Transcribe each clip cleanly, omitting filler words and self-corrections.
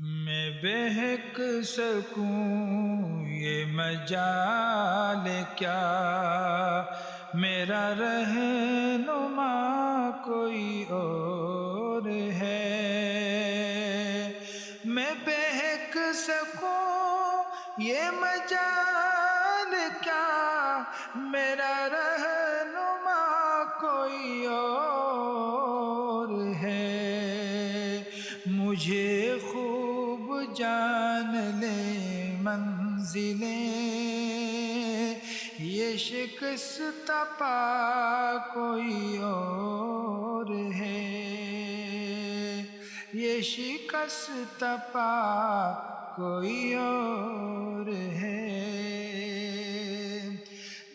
میں بہک سکوں یہ مجال کیا، میرا رہنما کوئی اور ہے۔ میں بہک سکوں یہ مجال کیا، میرا رہنما کوئی اور ہے۔ مجھے خوب جان لے منزلیں، یہ شکست پا کوئی اور ہے، یہ شکست پا کوئی اور ہے۔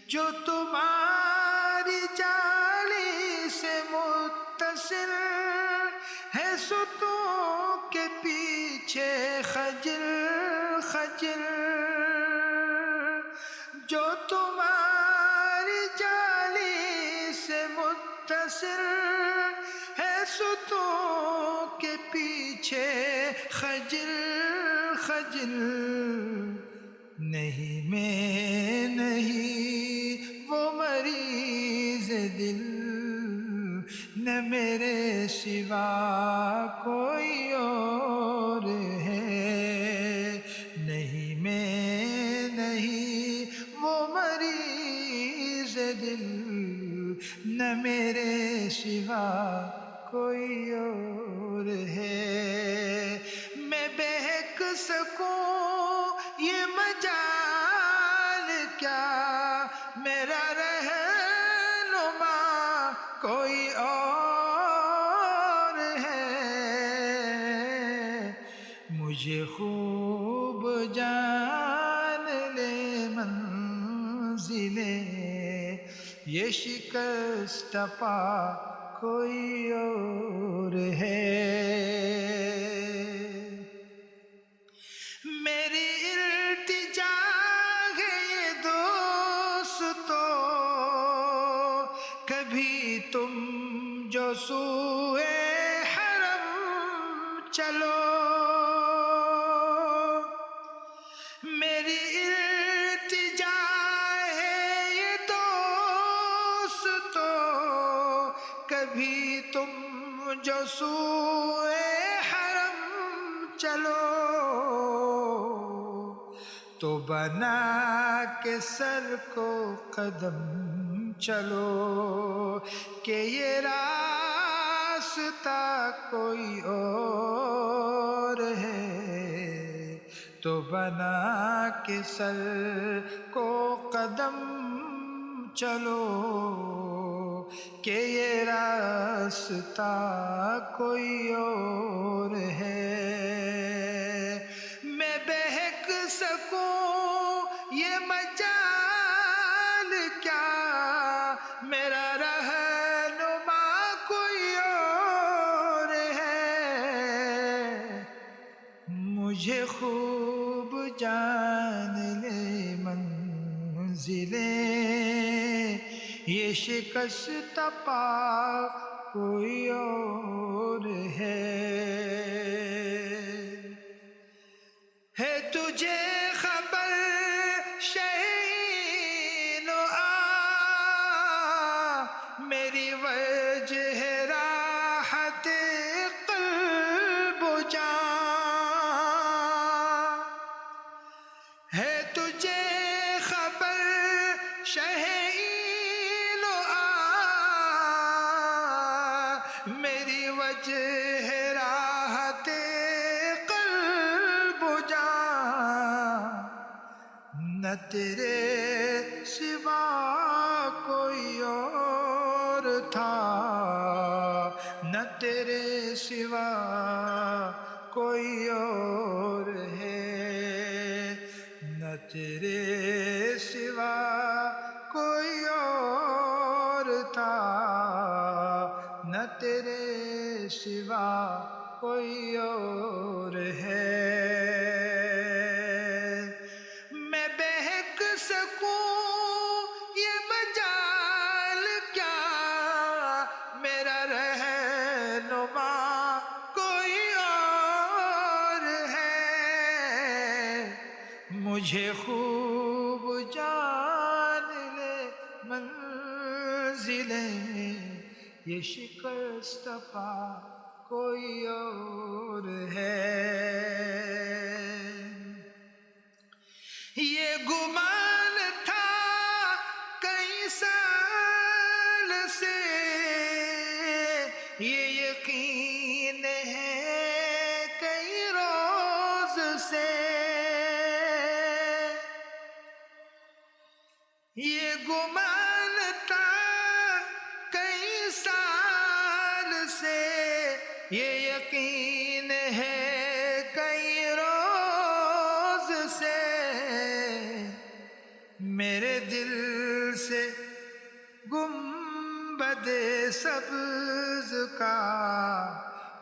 جو تمہاری جالی سے متصل ہے ستون کے پیچھے خجل خجل، جو تمہاری جالی سے متصل ہے ستون کے پیچھے خجل خجل، نہیں میں نہیں وہ مریض دل، نہ میرے سوا کوئی اور ہے۔ نہیں میں نہیں وہ مریض دل، نہ میرے سوا کوئی اور ہے۔ میں بہک سکوں یہ مجال کیا، میرا رہنما کوئی اور ہے۔ مجھے خوب جان لے منزلیں، یہ شکست پا کوئی اور ہے۔ میری التجا ہے یہ دوستو، کبھی تم جو سوئے حرم چلو، میری التجا ہے یہ دوستو، کبھی تم جو سوئے حرم چلو، تو بنا کے سر کو قدم چلو، کہ یہ راستہ کوئی اور ہے۔ تو بنا کے سر کو قدم چلو، کہ یہ راستہ کوئی اور ہے۔ میں بہک سکوں یہ مجال کیا، میرا رہنما کوئی اور ہے۔ مجھے خوب جان لے منزلیں، یہ شکست پا کوئی اور ہے تجھے خبر شہین و میری وجہ راحت قلب و جان، ہے تجھے خبر شہین و میری وجہ راحت قلب و جان، نہ تیرے سوا کوئی اور تھا، نہ تیرے سوا کوئی اور ہے، نہ تیرے سوا کوئی اور تھا، نہ تیرے سوا کوئی اور ہے۔ میں بہک سکوں یہ مجال کیا، میرا رہنما کوئی اور ہے۔ مجھے خوب جان لے منزلیں، یہ شکست پا کوئی اور ہے۔ یہ گمان تھا کئی سال سے، یہ یقین ہے کئی روز سے، یہ گمان تھا کئی سال سے، یہ یقین ہے کئی روز سے، میرے دل سے گنبد سبز کا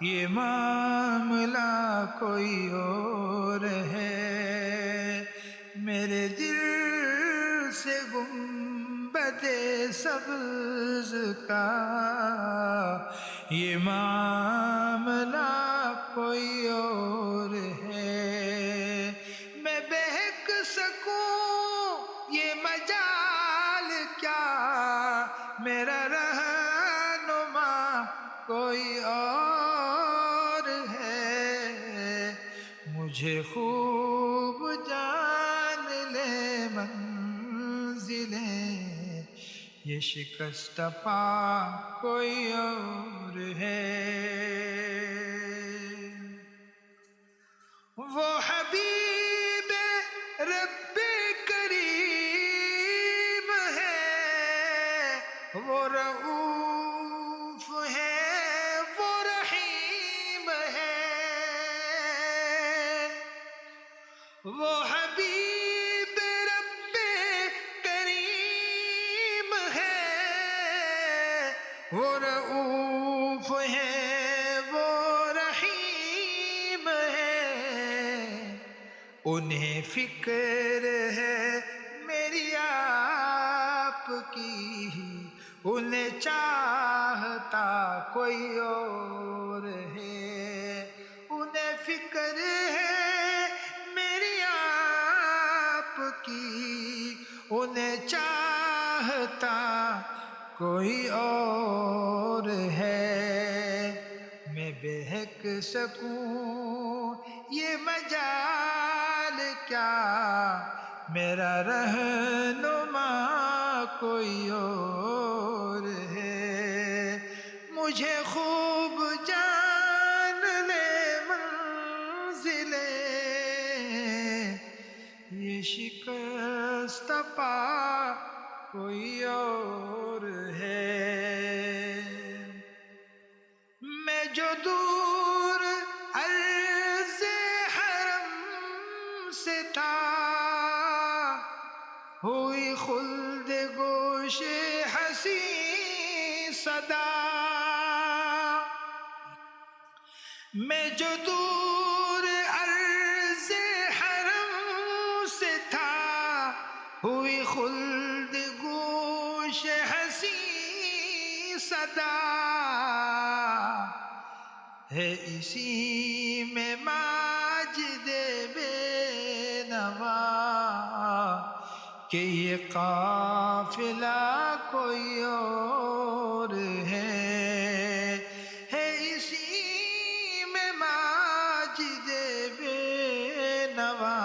یہ معاملہ کوئی اور ہے، میرے دل سے گنبد سبز کا یہ معاملہ کوئی اور ہے۔ میں بہک سکوں یہ مجال کیا، میرا رہنما کوئی اور ہے، مجھے خوب جان لے منزلیں، یہ شکست پا کوئی اور ہے۔ وہ حبیب رب کریم ہے، وہ رؤوف ہے، وہ رحیم ہے، وہ حبیب رب کریم ہے، وہ رؤوف ہے، وہ رحیم ہے، انہیں فکر ہے میری آپ کی، انہیں چاہتا کوئی اور ہے، انہیں فکر ہے میری آپ کی، انہیں چاہتا کوئی اور ہے، میں بہک سکوں یہ مجال کیا، میرا رہنما کوئی اور ہے، مجھے خوب جان لے منزلیں، یہ شکست پا کوئی اور ہے۔ میں جو دور عرض حرم سے تھا، ہوئی خلد گوش حسین صدا، میں جو دور عرض حرم سے تھا، ہوئی خلد گوش حسین صدا، ہے اسی میں ماجد بے نوا، کہ یہ قافلہ کوئی اور ہے اسی میں ماجد بے نوا،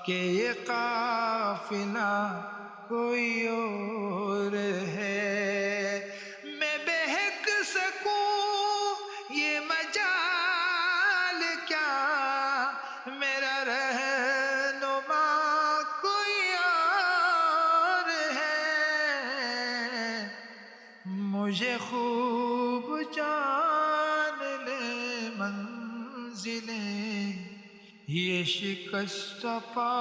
کہ یہ قافلہ کوئی اور ہے، میں بہک سکوں یہ مجال کیا، میرا رہنما کوئی اور ہے، مجھے خوب جان لے منزلیں، یہ شکست پا